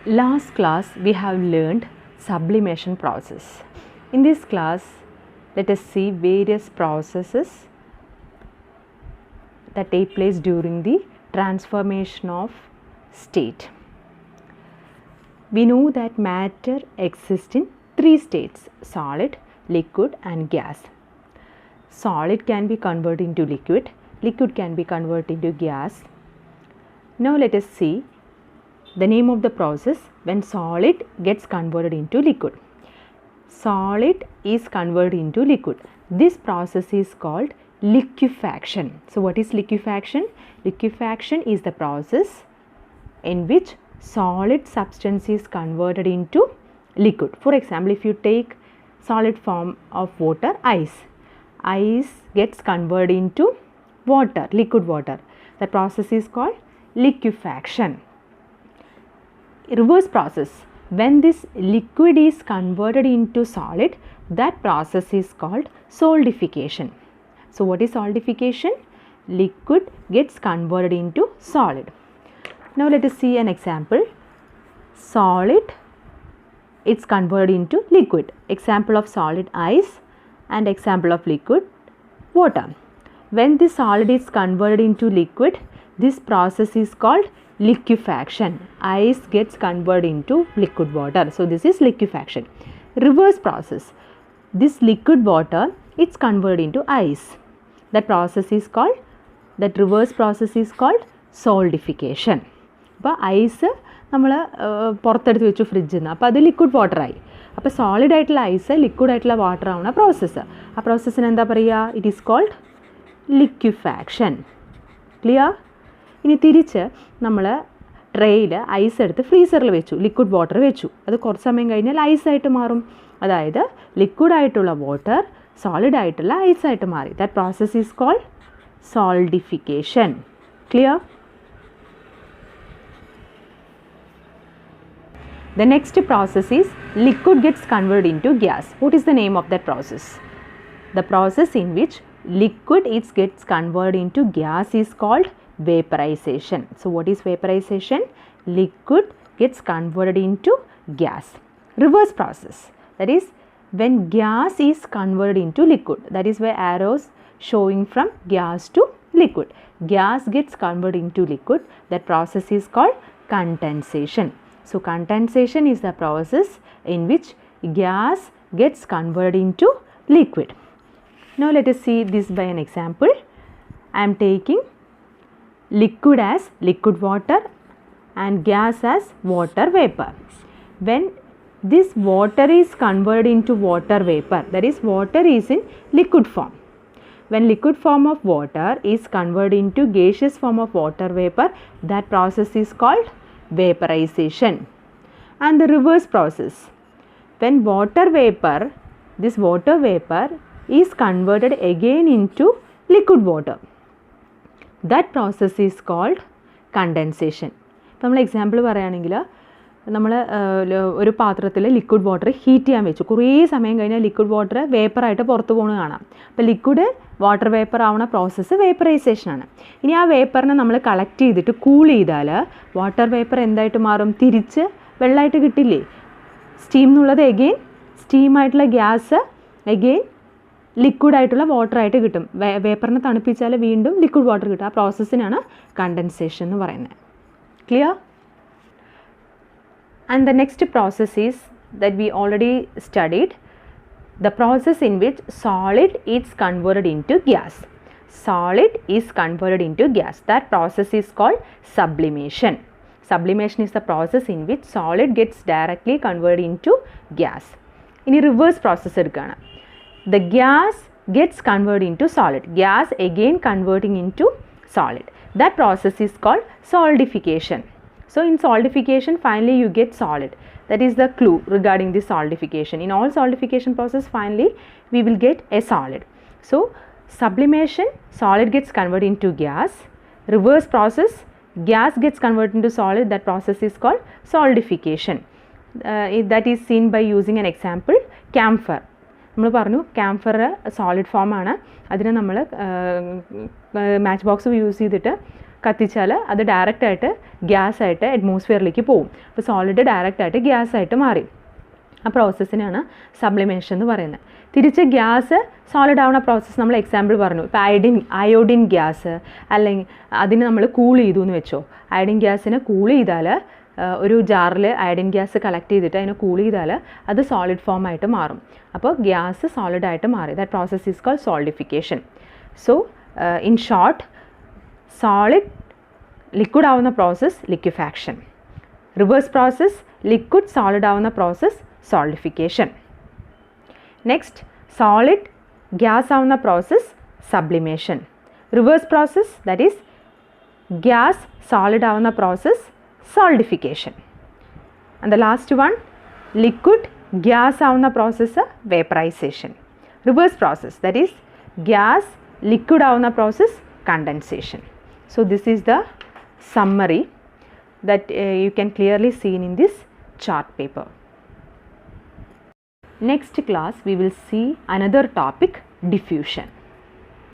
Last class we have learned sublimation process. In this class, let us see various processes that take place during the transformation of state. We know that matter exists in three states: solid, liquid and gas. Solid can be converted into liquid, liquid can be converted into gas. Now let us see the name of the process when solid gets converted into liquid. Solid is converted into liquid. This process is called liquefaction. So what is liquefaction? Liquefaction is the process in which solid substance is converted into liquid. For example, if you take solid form of water, ice gets converted into water, liquid water. The process is called liquefaction. Reverse process, when this liquid is converted into solid, that process is called solidification. So what is solidification? Liquid gets converted into solid. Now let us see an example. Solid is converted into liquid. Example of solid, ice, and example of liquid, water. When the solid is converted into liquid, this process is called liquefaction. Ice gets converted into liquid water. So this is liquefaction. Reverse process. This liquid water is converted into ice. That reverse process is called solidification. അപ്പോൾ ice നമ്മൾ പുറത്തെടുത്ത് വെച്ചു ഫ്രിഡ്ജിൽ നിന്ന്, അപ്പോൾ അത് liquid water ആയി. അപ്പോൾ സോളിഡ് ആയിട്ടുള്ള ഐസ് ലിക്വിഡ് ആയിട്ടുള്ള വാട്ടർ ആവുന്ന പ്രോസസ്സ്. ആ പ്രോസസ്സിന് എന്താ പറയുക? It is called liquefaction. Clear? ഇനി തിരിച്ച് നമ്മൾ ട്രേയിൽ ഐസ് എടുത്ത് ഫ്രീസറിൽ വെച്ചു, ലിക്വിഡ് വാട്ടർ വെച്ചു. അത് കുറച്ച് സമയം കഴിഞ്ഞാൽ ഐസായിട്ട് മാറും. അതായത് ലിക്വിഡ് ആയിട്ടുള്ള വാട്ടർ സോളിഡ് ആയിട്ടുള്ള ഐസായിട്ട് മാറി. That process is called solidification. Clear? The next process is liquid gets converted into gas. What is the name of that process? The process in which liquid gets converted into gas is called vaporization. So what is vaporization? Liquid gets converted into gas. Reverse process, that is when gas is converted into liquid. That is why arrows showing from gas to liquid. Gas gets converted into liquid. That process is called condensation. So condensation is the process in which gas gets converted into liquid. Now let us see this by an example. I am taking liquid as liquid water and gas as water vapor. When this water is converted into water vapor, that is water is in liquid form. When liquid form of water is converted into gaseous form of water vapor, that process is called vaporization. And the reverse process, when water vapor, this water vapor is converted again into liquid water, that process is called condensation. നമ്മൾ example പറയുകയാണെങ്കിൽ നമ്മൾ ഒരു പാത്രത്തിൽ liquid water heat ചെയ്യാൻ വെച്ചു. കുറേ സമയം കഴിഞ്ഞാൽ ലിക്വിഡ് വാട്ടർ വേപ്പറായിട്ട് പുറത്ത് പോകുന്നത് കാണാം. അപ്പോൾ ലിക്വിഡ് വാട്ടർ വേപ്പർ ആവുന്ന പ്രോസസ്സ് വേപ്പറൈസേഷനാണ്. ഇനി ആ വേപ്പറിനെ നമ്മൾ കളക്ട് ചെയ്തിട്ട് കൂൾ ചെയ്താൽ വാട്ടർ വേപ്പർ എന്തായിട്ട് മാറും? തിരിച്ച് വെള്ളമായിട്ട് കിട്ടില്ലേ? സ്റ്റീം എന്നുള്ളത് എഗെയിൻ സ്റ്റീമായിട്ടുള്ള ഗ്യാസ് എഗെയിൻ ലിക്വിഡായിട്ടുള്ള വാട്ടറായിട്ട് കിട്ടും. വേപ്പറിനെ തണുപ്പിച്ചാൽ വീണ്ടും ലിക്വിഡ് വാട്ടർ കിട്ടും. ആ പ്രോസസ്സിനാണ് കണ്ടൻസേഷൻ എന്ന് പറയുന്നത്. Clear? And the next process is that we already studied, the process in which solid is converted into gas. Solid is converted into gas. That process is called sublimation. Sublimation is the process in which solid gets directly converted into gas. In a reverse process edukana, the gas gets converted into solid. Gas again converting into solid. That process is called solidification. So in solidification, finally you get solid. That is the clue regarding the solidification. In all solidification process, finally we will get a solid. So sublimation, solid gets converted into gas. Reverse process, gas gets converted into solid. That process is called solidification. That is seen by using an example, camphor. നമ്മൾ പറഞ്ഞു camphor solid ഫോമാണ്. അതിനെ നമ്മൾ match box use ചെയ്തിട്ട് കത്തിച്ചാൽ അത് ഡയറക്റ്റായിട്ട് ഗ്യാസായിട്ട് അറ്റ്മോസ്ഫിയറിലേക്ക് പോകും. അപ്പോൾ സോളിഡ് ഡയറക്റ്റായിട്ട് ഗ്യാസായിട്ട് മാറി. ആ പ്രോസസ്സിനാണ് സബ്ലിമേഷൻ എന്ന് പറയുന്നത്. തിരിച്ച് ഗ്യാസ് സോളിഡ് ആവുന്ന പ്രോസസ്സ് നമ്മൾ എക്സാമ്പിൾ പറഞ്ഞു. ഇപ്പോൾ അയോഡിൻ ഗ്യാസ് അല്ലെങ്കിൽ അതിന് നമ്മൾ കൂൾ ചെയ്തു എന്ന് വെച്ചോ. അയോഡിൻ ഗ്യാസിനെ കൂൾ ചെയ്താൽ ഒരു ജാറിൽ അയോഡിൻ ഗ്യാസ് കളക്ട് ചെയ്തിട്ട് അതിനെ കൂൾ ചെയ്താൽ അത് സോളിഡ് ഫോം ആയിട്ട് മാറും. അപ്പോൾ ഗ്യാസ് സോളിഡായിട്ട് മാറി. That process is called solidification. So in short, solid liquid ആവുന്ന process liquefaction. Reverse process liquid solid ആവുന്ന process solidification. Next, solid gas ആവുന്ന process sublimation. Reverse process, that is gas solid ആവുന്ന process solidification. And the last one, liquid gas ആവുന്ന process vaporization. Reverse process, that is gas liquid ആവുന്ന process condensation. So this is the summary that you can clearly see in this chart paper. Next class we will see another topic, diffusion.